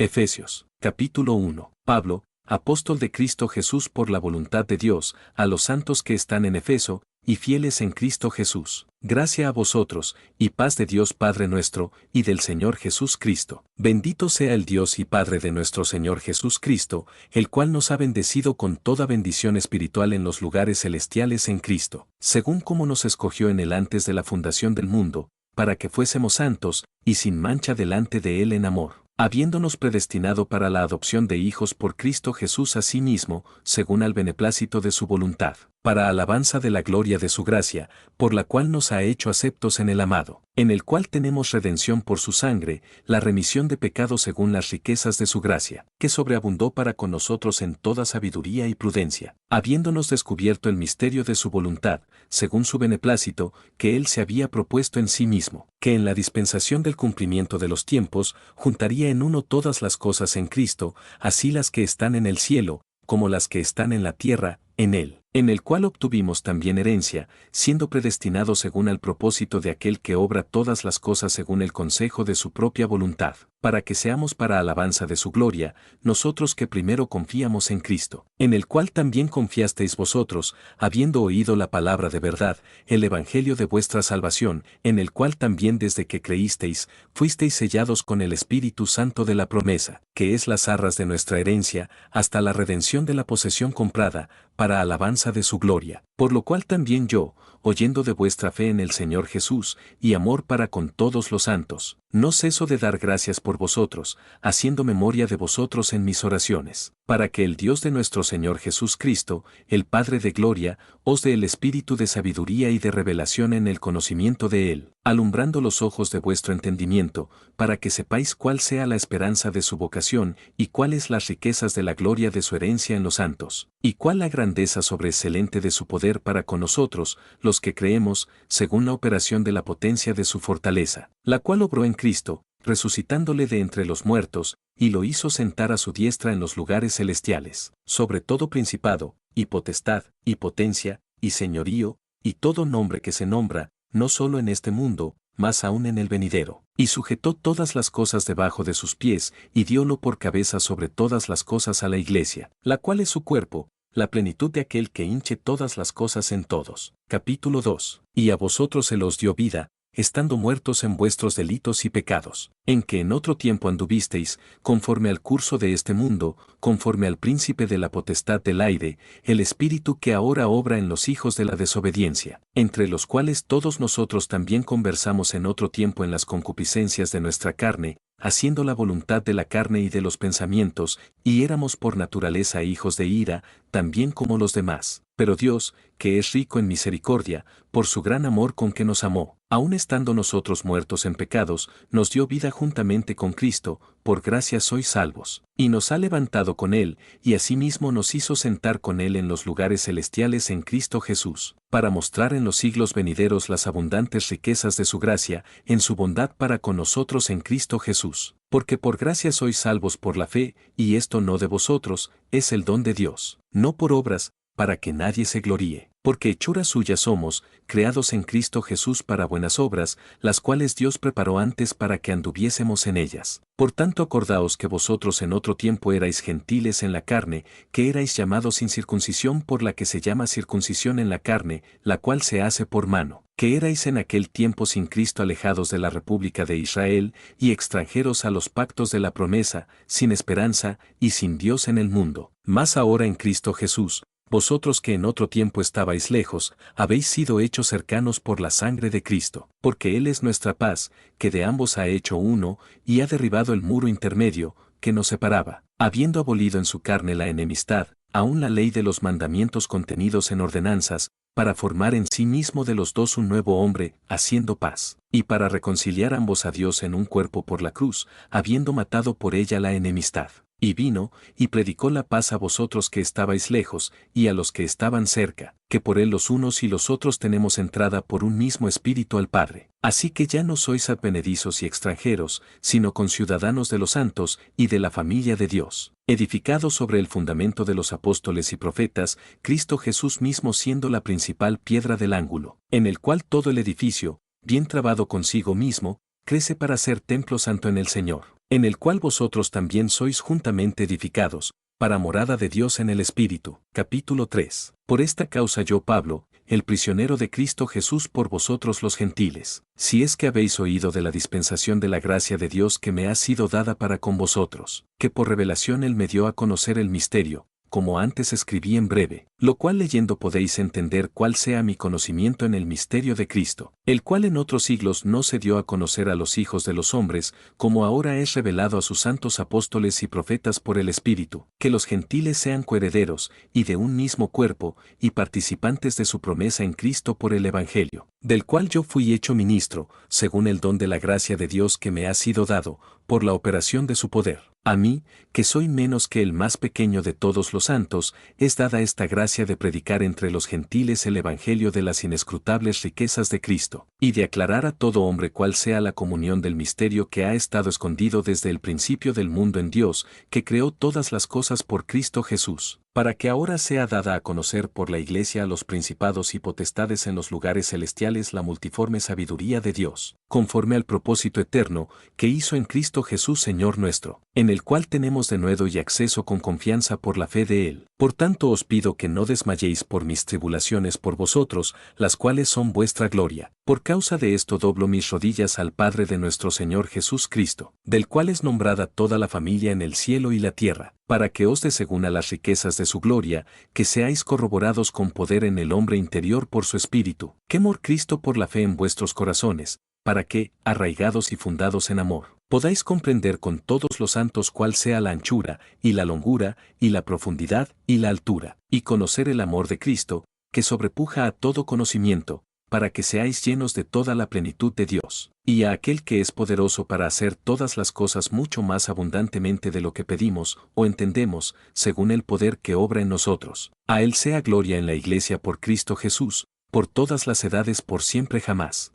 Efesios, capítulo 1. Pablo, apóstol de Cristo Jesús por la voluntad de Dios, a los santos que están en Efeso, y fieles en Cristo Jesús. Gracia a vosotros, y paz de Dios Padre nuestro, y del Señor Jesús Cristo. Bendito sea el Dios y Padre de nuestro Señor Jesús Cristo, el cual nos ha bendecido con toda bendición espiritual en los lugares celestiales en Cristo, según como nos escogió en él antes de la fundación del mundo, para que fuésemos santos, y sin mancha delante de él en amor, habiéndonos predestinado para la adopción de hijos por Cristo Jesús a sí mismo, según al beneplácito de su voluntad, para alabanza de la gloria de su gracia, por la cual nos ha hecho aceptos en el amado, en el cual tenemos redención por su sangre, la remisión de pecados según las riquezas de su gracia, que sobreabundó para con nosotros en toda sabiduría y prudencia, habiéndonos descubierto el misterio de su voluntad, según su beneplácito, que él se había propuesto en sí mismo, que en la dispensación del cumplimiento de los tiempos, juntaría en uno todas las cosas en Cristo, así las que están en el cielo, como las que están en la tierra, en él, en el cual obtuvimos también herencia, siendo predestinados según el propósito de aquel que obra todas las cosas según el consejo de su propia voluntad, para que seamos para alabanza de su gloria, nosotros que primero confiamos en Cristo, en el cual también confiasteis vosotros, habiendo oído la palabra de verdad, el evangelio de vuestra salvación, en el cual también desde que creísteis, fuisteis sellados con el Espíritu Santo de la promesa, que es las arras de nuestra herencia, hasta la redención de la posesión comprada, para alabanza de su gloria, por lo cual también yo, oyendo de vuestra fe en el Señor Jesús, y amor para con todos los santos, no ceso de dar gracias por vosotros, haciendo memoria de vosotros en mis oraciones, para que el Dios de nuestro Señor Jesús Cristo, el Padre de gloria, os dé el espíritu de sabiduría y de revelación en el conocimiento de Él, alumbrando los ojos de vuestro entendimiento, para que sepáis cuál sea la esperanza de su vocación, y cuáles las riquezas de la gloria de su herencia en los santos, y cuál la grandeza sobreexcelente de su poder para con nosotros, los que creemos, según la operación de la potencia de su fortaleza, la cual obró en Cristo, resucitándole de entre los muertos, y lo hizo sentar a su diestra en los lugares celestiales, sobre todo principado, y potestad, y potencia, y señorío, y todo nombre que se nombra, no solo en este mundo, mas aún en el venidero. Y sujetó todas las cosas debajo de sus pies, y diólo por cabeza sobre todas las cosas a la Iglesia, la cual es su cuerpo, la plenitud de aquel que hinche todas las cosas en todos. Capítulo 2. Y a vosotros se los dio vida, estando muertos en vuestros delitos y pecados, en que en otro tiempo anduvisteis, conforme al curso de este mundo, conforme al príncipe de la potestad del aire, el espíritu que ahora obra en los hijos de la desobediencia, entre los cuales todos nosotros también conversamos en otro tiempo en las concupiscencias de nuestra carne, haciendo la voluntad de la carne y de los pensamientos, y éramos por naturaleza hijos de ira, también como los demás. Pero Dios, que es rico en misericordia, por su gran amor con que nos amó, aun estando nosotros muertos en pecados, nos dio vida juntamente con Cristo, por gracia sois salvos, y nos ha levantado con Él, y asimismo nos hizo sentar con Él en los lugares celestiales en Cristo Jesús, para mostrar en los siglos venideros las abundantes riquezas de su gracia, en su bondad para con nosotros en Cristo Jesús. Porque por gracia sois salvos por la fe, y esto no de vosotros, es el don de Dios, no por obras, para que nadie se gloríe. Porque hechura suya somos, creados en Cristo Jesús para buenas obras, las cuales Dios preparó antes para que anduviésemos en ellas. Por tanto acordaos que vosotros en otro tiempo erais gentiles en la carne, que erais llamados sin circuncisión por la que se llama circuncisión en la carne, la cual se hace por mano, que erais en aquel tiempo sin Cristo alejados de la república de Israel, y extranjeros a los pactos de la promesa, sin esperanza, y sin Dios en el mundo. Mas ahora en Cristo Jesús, vosotros que en otro tiempo estabais lejos, habéis sido hechos cercanos por la sangre de Cristo, porque Él es nuestra paz, que de ambos ha hecho uno, y ha derribado el muro intermedio, que nos separaba, habiendo abolido en su carne la enemistad, aun la ley de los mandamientos contenidos en ordenanzas, para formar en sí mismo de los dos un nuevo hombre, haciendo paz, y para reconciliar ambos a Dios en un cuerpo por la cruz, habiendo matado por ella la enemistad. Y vino, y predicó la paz a vosotros que estabais lejos, y a los que estaban cerca, que por él los unos y los otros tenemos entrada por un mismo espíritu al Padre. Así que ya no sois advenedizos y extranjeros, sino conciudadanos de los santos, y de la familia de Dios, edificados sobre el fundamento de los apóstoles y profetas, Cristo Jesús mismo siendo la principal piedra del ángulo, en el cual todo el edificio, bien trabado consigo mismo, crece para ser templo santo en el Señor. en el cual vosotros también sois juntamente edificados, para morada de Dios en el Espíritu. Capítulo 3. Por esta causa yo, Pablo, el prisionero de Cristo Jesús por vosotros los gentiles, si es que habéis oído de la dispensación de la gracia de Dios que me ha sido dada para con vosotros, que por revelación Él me dio a conocer el misterio, como antes escribí en breve, lo cual leyendo podéis entender cuál sea mi conocimiento en el misterio de Cristo, el cual en otros siglos no se dio a conocer a los hijos de los hombres, como ahora es revelado a sus santos apóstoles y profetas por el Espíritu, que los gentiles sean coherederos, y de un mismo cuerpo, y participantes de su promesa en Cristo por el Evangelio, del cual yo fui hecho ministro, según el don de la gracia de Dios que me ha sido dado, por la operación de su poder. A mí, que soy menos que el más pequeño de todos los santos, es dada esta gracia de predicar entre los gentiles el evangelio de las inescrutables riquezas de Cristo, y de aclarar a todo hombre cuál sea la comunión del misterio que ha estado escondido desde el principio del mundo en Dios, que creó todas las cosas por Cristo Jesús, para que ahora sea dada a conocer por la Iglesia a los principados y potestades en los lugares celestiales la multiforme sabiduría de Dios, conforme al propósito eterno que hizo en Cristo Jesús Señor nuestro, en el cual tenemos denuedo y acceso con confianza por la fe de Él. Por tanto os pido que no desmayéis por mis tribulaciones por vosotros, las cuales son vuestra gloria. Por causa de esto doblo mis rodillas al Padre de nuestro Señor Jesús Cristo, del cual es nombrada toda la familia en el cielo y la tierra, para que os dé según a las riquezas de su gloria, que seáis corroborados con poder en el hombre interior por su espíritu, que mor Cristo por la fe en vuestros corazones, para que, arraigados y fundados en amor, podáis comprender con todos los santos cuál sea la anchura, y la longura, y la profundidad, y la altura, y conocer el amor de Cristo, que sobrepuja a todo conocimiento, para que seáis llenos de toda la plenitud de Dios, y a aquel que es poderoso para hacer todas las cosas mucho más abundantemente de lo que pedimos o entendemos, según el poder que obra en nosotros. A Él sea gloria en la Iglesia por Cristo Jesús, por todas las edades por siempre jamás.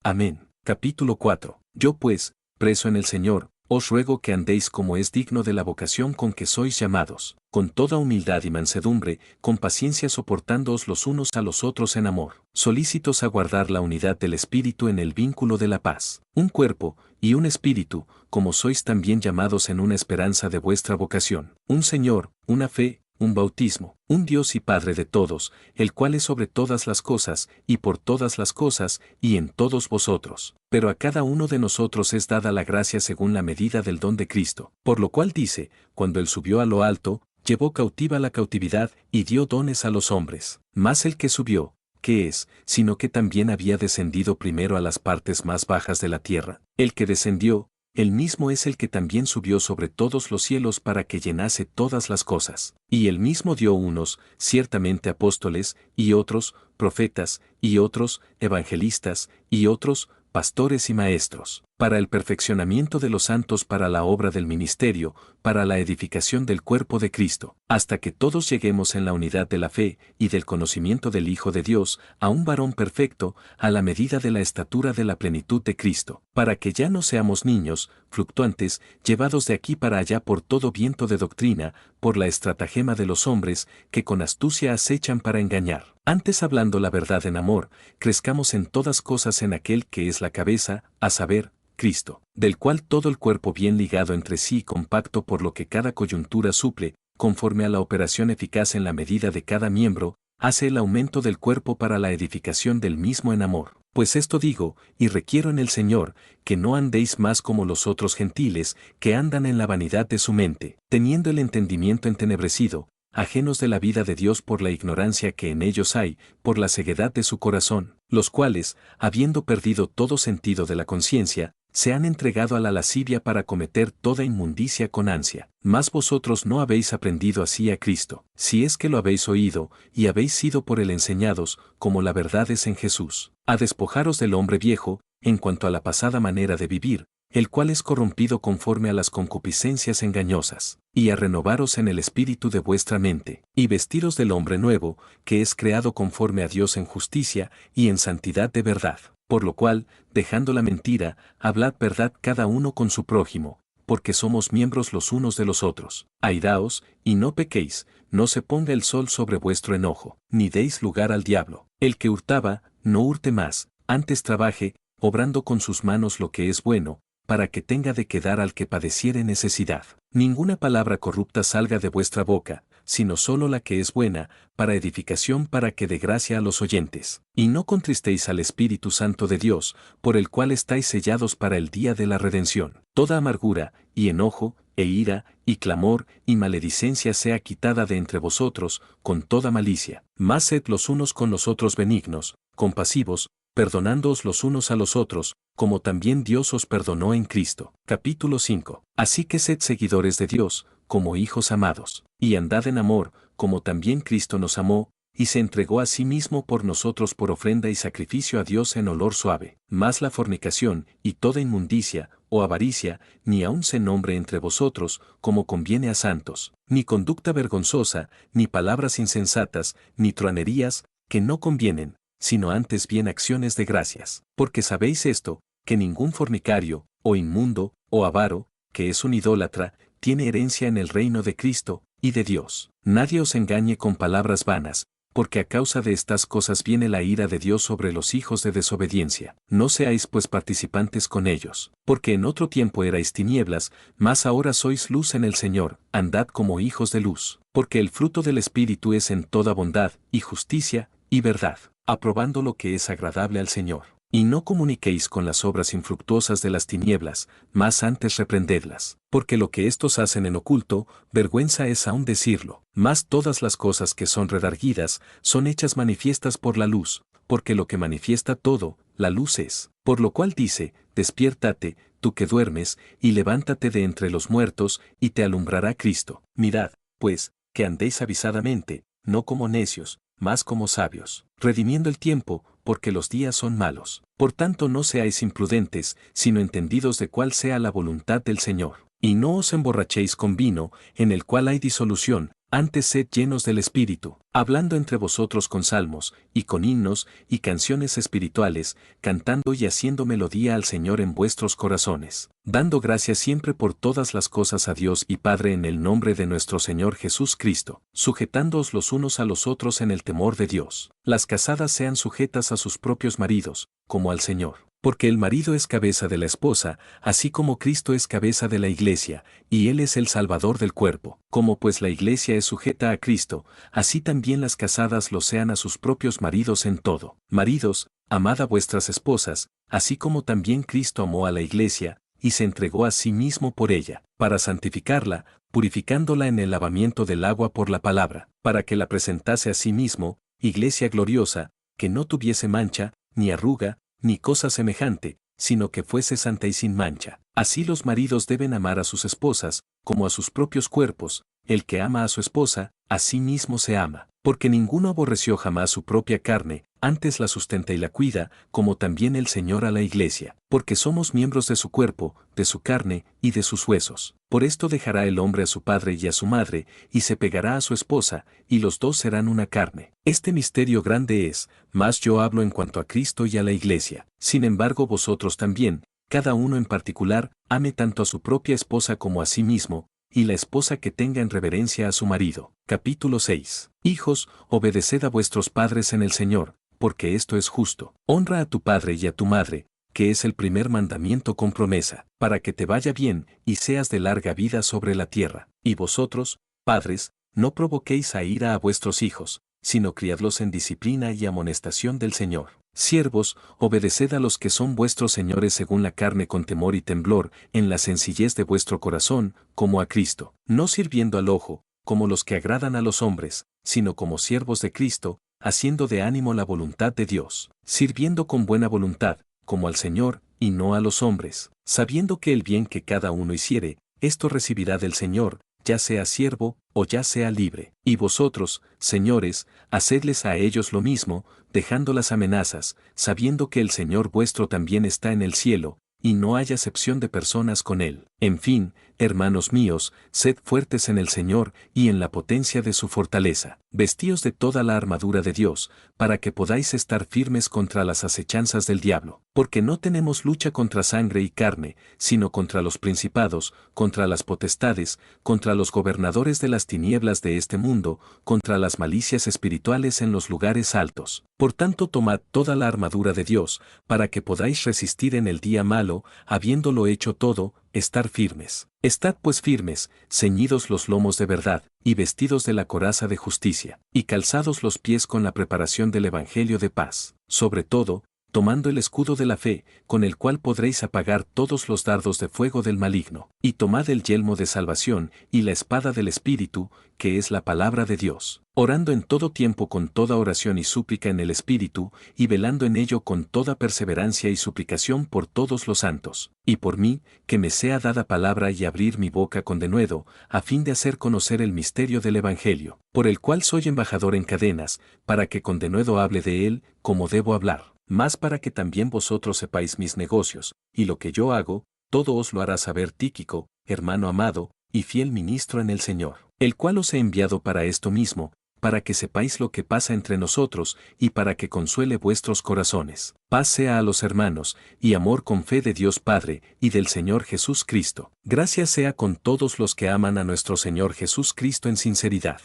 Amén. Capítulo 4. Yo pues, preso en el Señor, os ruego que andéis como es digno de la vocación con que sois llamados, con toda humildad y mansedumbre, con paciencia soportándoos los unos a los otros en amor, solícitos a guardar la unidad del Espíritu en el vínculo de la paz, un cuerpo y un espíritu, como sois también llamados en una esperanza de vuestra vocación, un Señor, una fe, un bautismo, un Dios y Padre de todos, el cual es sobre todas las cosas, y por todas las cosas, y en todos vosotros. Pero a cada uno de nosotros es dada la gracia según la medida del don de Cristo, por lo cual dice, cuando Él subió a lo alto, llevó cautiva la cautividad, y dio dones a los hombres. Mas el que subió, ¿qué es?, sino que también había descendido primero a las partes más bajas de la tierra. El que descendió, Él mismo es el que también subió sobre todos los cielos para que llenase todas las cosas. Y Él mismo dio unos, ciertamente apóstoles, y otros, profetas, y otros, evangelistas, y otros, pastores y maestros, para el perfeccionamiento de los santos, para la obra del ministerio, para la edificación del cuerpo de Cristo, hasta que todos lleguemos en la unidad de la fe y del conocimiento del Hijo de Dios, a un varón perfecto, a la medida de la estatura de la plenitud de Cristo, para que ya no seamos niños, fluctuantes, llevados de aquí para allá por todo viento de doctrina, por la estratagema de los hombres, que con astucia acechan para engañar. Antes, hablando la verdad en amor, crezcamos en todas cosas en aquel que es la cabeza, a saber, Cristo, del cual todo el cuerpo bien ligado entre sí y compacto por lo que cada coyuntura suple, conforme a la operación eficaz en la medida de cada miembro, hace el aumento del cuerpo para la edificación del mismo en amor. Pues esto digo, y requiero en el Señor, que no andéis más como los otros gentiles, que andan en la vanidad de su mente, teniendo el entendimiento entenebrecido, ajenos de la vida de Dios por la ignorancia que en ellos hay, por la ceguedad de su corazón, los cuales, habiendo perdido todo sentido de la conciencia, se han entregado a la lascivia para cometer toda inmundicia con ansia. Mas vosotros no habéis aprendido así a Cristo, si es que lo habéis oído, y habéis sido por él enseñados, como la verdad es en Jesús, a despojaros del hombre viejo, en cuanto a la pasada manera de vivir, el cual es corrompido conforme a las concupiscencias engañosas, y a renovaros en el espíritu de vuestra mente, y vestiros del hombre nuevo, que es creado conforme a Dios en justicia y en santidad de verdad. Por lo cual, dejando la mentira, hablad verdad cada uno con su prójimo, porque somos miembros los unos de los otros. Airaos, y no pequéis, no se ponga el sol sobre vuestro enojo, ni deis lugar al diablo. El que hurtaba, no hurte más, antes trabaje, obrando con sus manos lo que es bueno, para que tenga de quedar al que padeciere necesidad. Ninguna palabra corrupta salga de vuestra boca, sino solo la que es buena, para edificación, para que dé gracia a los oyentes. Y no contristéis al Espíritu Santo de Dios, por el cual estáis sellados para el día de la redención. Toda amargura, y enojo, e ira, y clamor, y maledicencia sea quitada de entre vosotros, con toda malicia. Mas sed los unos con los otros benignos, compasivos, perdonándoos los unos a los otros, como también Dios os perdonó en Cristo. Capítulo 5. Así que sed seguidores de Dios, como hijos amados, y andad en amor, como también Cristo nos amó, y se entregó a sí mismo por nosotros por ofrenda y sacrificio a Dios en olor suave. Mas la fornicación, y toda inmundicia, o avaricia, ni aun se nombre entre vosotros, como conviene a santos, ni conducta vergonzosa, ni palabras insensatas, ni truanerías, que no convienen, sino antes bien acciones de gracias. Porque sabéis esto, que ningún fornicario, o inmundo, o avaro, que es un idólatra, tiene herencia en el reino de Cristo y de Dios. Nadie os engañe con palabras vanas, porque a causa de estas cosas viene la ira de Dios sobre los hijos de desobediencia. No seáis pues participantes con ellos, porque en otro tiempo erais tinieblas, mas ahora sois luz en el Señor. Andad como hijos de luz, porque el fruto del Espíritu es en toda bondad, y justicia, y verdad, aprobando lo que es agradable al Señor. Y no comuniquéis con las obras infructuosas de las tinieblas, mas antes reprendedlas, porque lo que éstos hacen en oculto, vergüenza es aún decirlo. Mas todas las cosas que son redarguidas, son hechas manifiestas por la luz, porque lo que manifiesta todo, la luz es. Por lo cual dice, despiértate, tú que duermes, y levántate de entre los muertos, y te alumbrará Cristo. Mirad, pues, que andéis avisadamente, no como necios, mas como sabios, redimiendo el tiempo, porque los días son malos. Por tanto no seáis imprudentes, sino entendidos de cuál sea la voluntad del Señor. Y no os emborrachéis con vino, en el cual hay disolución, antes sed llenos del Espíritu, hablando entre vosotros con salmos, y con himnos, y canciones espirituales, cantando y haciendo melodía al Señor en vuestros corazones, dando gracias siempre por todas las cosas a Dios y Padre en el nombre de nuestro Señor Jesús Cristo, sujetándoos los unos a los otros en el temor de Dios. Las casadas sean sujetas a sus propios maridos, como al Señor. Porque el marido es cabeza de la esposa, así como Cristo es cabeza de la iglesia, y Él es el Salvador del cuerpo. Como pues la iglesia es sujeta a Cristo, así también las casadas lo sean a sus propios maridos en todo. Maridos, amad a vuestras esposas, así como también Cristo amó a la iglesia, y se entregó a sí mismo por ella, para santificarla, purificándola en el lavamiento del agua por la palabra, para que la presentase a sí mismo, iglesia gloriosa, que no tuviese mancha, ni arruga, ni cosa semejante, sino que fuese santa y sin mancha. Así los maridos deben amar a sus esposas, como a sus propios cuerpos. El que ama a su esposa, a sí mismo se ama. Porque ninguno aborreció jamás su propia carne, antes la sustenta y la cuida, como también el Señor a la iglesia. Porque somos miembros de su cuerpo, de su carne y de sus huesos. Por esto dejará el hombre a su padre y a su madre, y se pegará a su esposa, y los dos serán una carne. Este misterio grande es, mas yo hablo en cuanto a Cristo y a la iglesia. Sin embargo vosotros también, cada uno en particular, ame tanto a su propia esposa como a sí mismo, y la esposa que tenga en reverencia a su marido. Capítulo 6. Hijos, obedeced a vuestros padres en el Señor, porque esto es justo. Honra a tu padre y a tu madre, que es el primer mandamiento con promesa, para que te vaya bien y seas de larga vida sobre la tierra. Y vosotros, padres, no provoquéis a ira a vuestros hijos, sino criadlos en disciplina y amonestación del Señor. Siervos, obedeced a los que son vuestros señores según la carne con temor y temblor, en la sencillez de vuestro corazón, como a Cristo, no sirviendo al ojo, como los que agradan a los hombres, sino como siervos de Cristo, haciendo de ánimo la voluntad de Dios, sirviendo con buena voluntad, como al Señor, y no a los hombres, sabiendo que el bien que cada uno hiciere, esto recibirá del Señor, ya sea siervo, o ya sea libre. Y vosotros, señores, hacedles a ellos lo mismo, dejando las amenazas, sabiendo que el Señor vuestro también está en el cielo, y no hay acepción de personas con él. En fin, hermanos míos, sed fuertes en el Señor y en la potencia de su fortaleza. Vestíos de toda la armadura de Dios, para que podáis estar firmes contra las acechanzas del diablo. Porque no tenemos lucha contra sangre y carne, sino contra los principados, contra las potestades, contra los gobernadores de las tinieblas de este mundo, contra las malicias espirituales en los lugares altos. Por tanto, tomad toda la armadura de Dios, para que podáis resistir en el día malo, habiéndolo hecho todo, estar firmes. Estad pues firmes, ceñidos los lomos de verdad, y vestidos de la coraza de justicia, y calzados los pies con la preparación del Evangelio de paz. Sobre todo, tomando el escudo de la fe, con el cual podréis apagar todos los dardos de fuego del maligno, y tomad el yelmo de salvación y la espada del Espíritu, que es la palabra de Dios, orando en todo tiempo con toda oración y súplica en el Espíritu, y velando en ello con toda perseverancia y suplicación por todos los santos, y por mí, que me sea dada palabra y abrir mi boca con denuedo, a fin de hacer conocer el misterio del Evangelio, por el cual soy embajador en cadenas, para que con denuedo hable de él, como debo hablar. Mas para que también vosotros sepáis mis negocios, y lo que yo hago, todo os lo hará saber Tíquico, hermano amado, y fiel ministro en el Señor, el cual os he enviado para esto mismo, para que sepáis lo que pasa entre nosotros, y para que consuele vuestros corazones. Paz sea a los hermanos, y amor con fe de Dios Padre, y del Señor Jesús Cristo. Gracia sea con todos los que aman a nuestro Señor Jesús Cristo en sinceridad.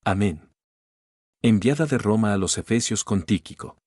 Amén. Enviada de Roma a los Efesios con Tíquico.